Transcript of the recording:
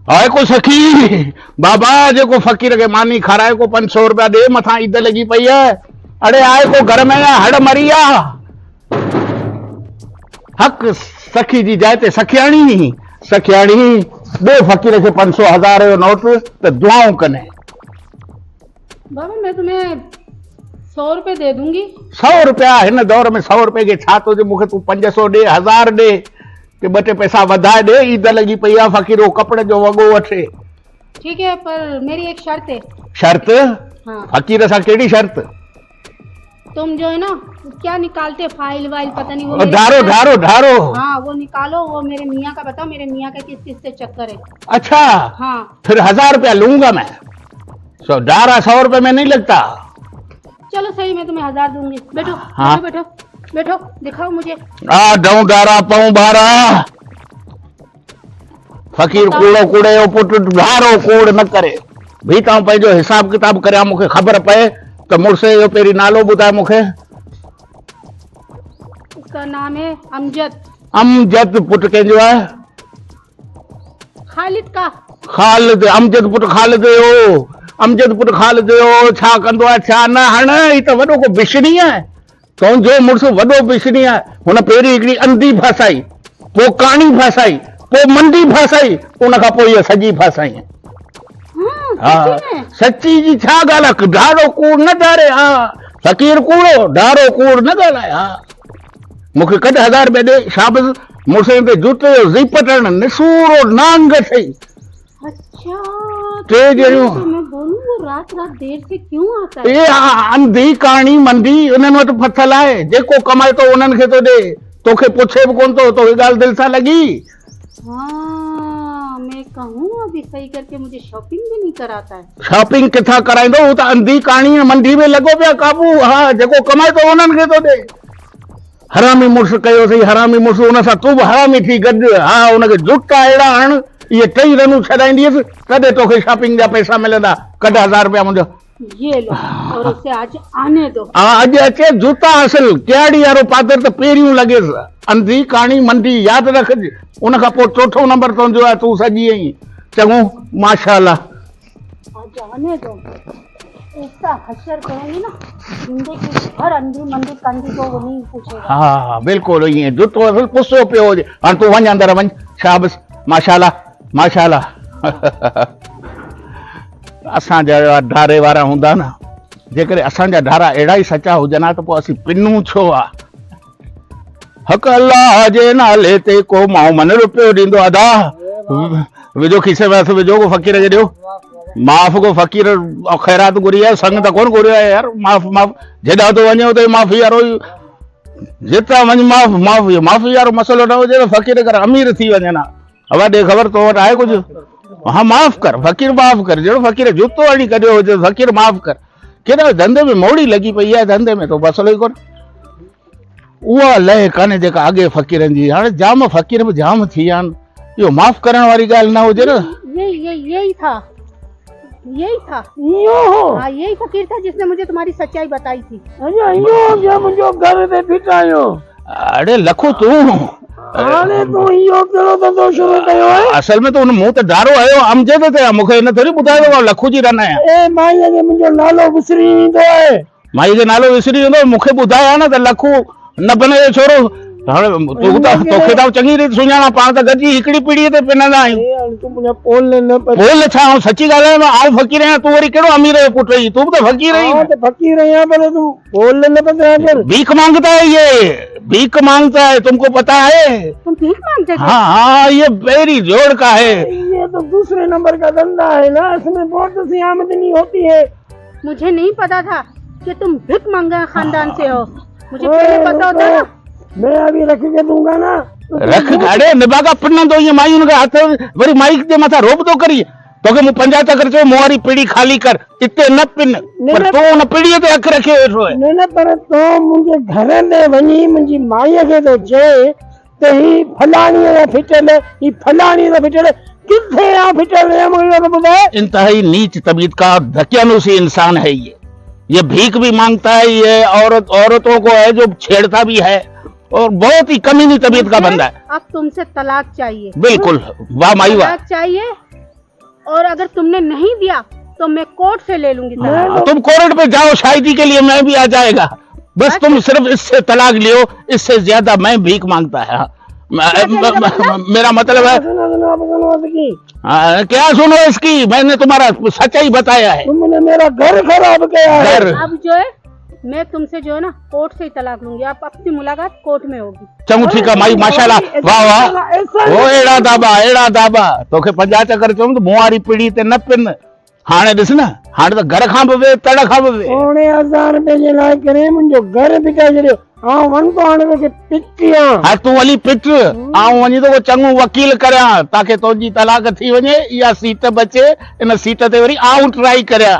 आए को सखी बाबा जो को फकीर के मानी खाराए को 500 रुपया दे मथा ईद लगी पई है। अरे आए को घर में हड़ मरिया हक सखी जी जाए ते सखियाणी सखियाणी दे फकीर के 500 1000 जो नोट तो दुआओं कने। बाबा मैं तुम्हें 100 रुपए दे दूंगी। 100 रुपया इन दौर में 100 रुपए के छा तो मुखे तू 500 दे 1000 दे के बटे पैसा वधाए दे। ईद लगी पई है फकीरो कपड़े जो वगो वठे। ठीक है पर मेरी एक शर्त है। शर्त? हाँ। फकीर सा केड़ी शर्त? तुम जो है ना क्या निकालते फाइल वाइल पता नहीं वो ढारो ढारो ढारो। हाँ वो निकालो, वो मेरे मियाँ का बताओ, मेरे मियाँ का किस किस से चक्कर है। अच्छा हाँ फिर 1000 रुपया लूंगा मैं। ढारा 100 रुपए में नहीं लगता। चलो सही, मैं तुम्हें 1000 दूंगी। बैठो हाँ। बैठो बैठो दिखाओ मुझे। दऊं डारा पाऊं बारा फकीर कूड़ो कूड़े पुट ढारो कूड़ न करे भीता पंहिंजो हिसाब किताब करिया मुखे खबर पए तो मुड़से जो पेरी नालो बुधाए मुखे। उसका नाम है अमजद। अमजद पुट कंहिंजो है? खालिद का। खालिद अमजद पुट खालिद हो। अमजद पुट खालिद हो छा कंदो है छा न हण ही तो वडो को बिशनी है। तुंहिंजो मुड़स वडो बिशनी है। हुन पेरी हिकड़ी अंधी फसाई पो काणी फसाई पो मंडी फसाई उन खां पोइ इहा सॼी फसाई। हाँ सच्ची जी छा ॻाल्हि ढारो कूड़ न ढारे। हाँ फकीर कूड़ो ढारो कूड़ न ॻाल्हाए। हाँ मूंखे कॾ 1000 रुपया दे शाबस मुड़से ते जूते जो ज़िप टण निसूरो नांग थई। अच्छा टे जणियूं तो मैं बोलूं वो रात रात देर से क्यों आता है? ए अंधी काणी मंदी उन्हनि वटि फथल आहे। जेको कमाए तो उन्हनि खे तो दे तोखे पुछे भी कोन तो ॻाल्हि दिल सां लगी। हाँ मैं कहूँ अभी सही करके मुझे शॉपिंग भी नहीं कराता है। शॉपिंग किथा कराइंदो वो तो अंधी काणी मंडी में लगो पिया काबू। हाँ जेको कमाए तो उन्हनि खे तो दे। हरामी मुड़स कयो सही हरामी मुड़स उन सां तू भी हरामी थी गॾु। हाँ उनखे जुटा अहिड़ा हण ये 3 रनूं छॾाईंदीअसि कॾहिं तोखे शॉपिंग जा पैसा मिलंदा। कॾ 1000 रुपया मुंहिंजो ये लो और उसे आज आने दो। अॼु अचे जूता हासिल क्याड़ी वारो पादर त पेरियूं लॻेसि। अंधी काणी मंडी यादि रख। उन खां पोइ चोथों नंबर तुंहिंजो आहे। तूं सॼी आहीं चङो माशाअल्लाह। आज आने दो, ऐसा हशर करेंगे ना जिंदगी हर अंधी मंदी कंदी को वो नहीं पूछेगा। हाँ बिल्कुलु ईअं जूतो असल पुसो पियो हुजे। हाणे तूं वञ अंदरि वञ। शाबस माशाअल्लाह माशाअल्लाह। असांजा ढारे वारा हूंदा न जेकॾहिं असांजा ढारा अहिड़ा ई सचा हुजनि त पोइ असीं पिनूं छो आहे। हक़ अल्लाह जे नाले ते को मां मन रुपयो ॾींदो अदा विझो खीसे में हथ विझो को फकीर खे ॾियो। माफ़ को फकीर ख़ैरात घुरी आहे संग त कोन घुरियो आहे यार। माफ़ माफ़ जेॾा तो वञे उते माफ़ी वारो जेतिरा वञ माफ़ माफ़ी माफ़ी वारो मसइलो न हुजे त फकीर कर अमीर थी वञे न। हवा ॾे ख़बर तो वटि आहे कुझु? हाँ माफ़ कर फकीर माफ़ कर। जहिड़ो फकीर जूतो हणी कढियो हुजे फकीर माफ़ कर। केॾा धंधे में मोड़ी लगी पई आहे। धंधे में तो मसइलो ई कोन। उहा लह कान्हे जेका अॻे फ़कीरनि जी। हाणे जाम फ़कीर बि जाम थी विया आहिनि। इहो माफ़ करण वारी ॻाल्हि न हुजे न। यही था हाँ यही फकीर था जिसने मुझे तुम्हारी सच्चाई बताई थी। मुझो घर ते फिटायो। अरे लखो तूं हाणे तूं इहो कहिड़ो धंधो शुरू कयो आहे? असल में तो उन मूं ते ढारो आयो अमजद ते मूंखे इन थोरी ॿुधायो लखू जी रन आहियां। ए माईअ खे मुंहिंजो नालो विसरी ईंदो आहे। माई जो नालो विसरी वेंदो मूंखे ॿुधाया न त लखू न बने जो छोरो। हाणे तोखे त चङी रीति सुञाणा पाण त गॾिजी हिकिड़ी पीढ़ीअ ते पिनंदा आहियूं। तूं मुंहिंजा बोल छा सची ॻाल्हि आहे। आउं फ़कीर आहियां तूं वरी कहिड़ो अमीर जो पुटु आहीं। तूं बि त फ़कीर आहीं। फकीर आहियां पर तूं बोल न पता कर। भीख मांगता है ये भीख मांगता है तुमको पता है? तुम भीख मांगते थे? हाँ हाँ ये बेरी जोड़ का है। ये तो दूसरे नंबर का धंधा है ना। इसमें बहुत सी आमदनी होती है। मुझे नहीं पता था कि तुम भीख मांगा खानदान से हो। मुझे पहले पता होता ना। मैं अभी रख के दूंगा ना। रख अड़े निभागा पिन तो ये माई उनके हाथ वरी माई के मथा रोप तो करी तोखे मु 50 चक्कर चयो मोरी पीड़ी खाली कर इते न पिन पर तो उन पीड़ी ते अख रखे वेठो है। न पर तो मुझे घर में वनी मुझी माई के तो जे ते ही फलानी या फिटल ही फलानी दा फिटल किथे आ फिटल है मुझे तो बताए। इंतहाई नीच तबीयत का धकियानुसी इंसान है ये भीख भी मांगता है। ये औरतों को है जो छेड़ता भी है और बहुत ही कमीनी तबीयत का बंदा है। अब तुमसे तलाक चाहिए। बिल्कुल वाह माई वाह। तलाक चाहिए और अगर तुमने नहीं दिया तो मैं कोर्ट से ले लूंगी तलाक। तुम कोर्ट पे जाओ, शादी के लिए मैं भी आ जाएगा। बस तुम सिर्फ इससे तलाक लियो, इससे ज्यादा मैं भीख मांगता है। मेरा मतलब है क्या सुनो इसकी, मैंने तुम्हारा सच्चाई बताया है। तुमने मेरा घर खराब किया है। घर अब जो है मैं तुमसे जो है ना कोर्ट से ही तलाक लूंगी। आप अपनी मुलाकात कोर्ट में होगी। चङो ठीक है माई, माशाल्लाह, वाह वाह। ओ एड़ा दाबा तोखे 50 चक्कर चऊं त मुआरी पीड़ी ते न पिन। हाणे ॾिस न, हाणे त घर खां बि वे, तड़ खां बि वे। 10,000 रुपए जे लाइ करे मुंहिंजो घर बिकाए छॾियो। आउं वञ तो हाणे तोखे पिटियां। हा तूं हली पिट, आऊं वञी तो चङो वकील करियां ताकि तुंहिंजी तलाक थी वञे, इहा सीट बचे, इन सीट ते वरी आऊं ट्राई करियां।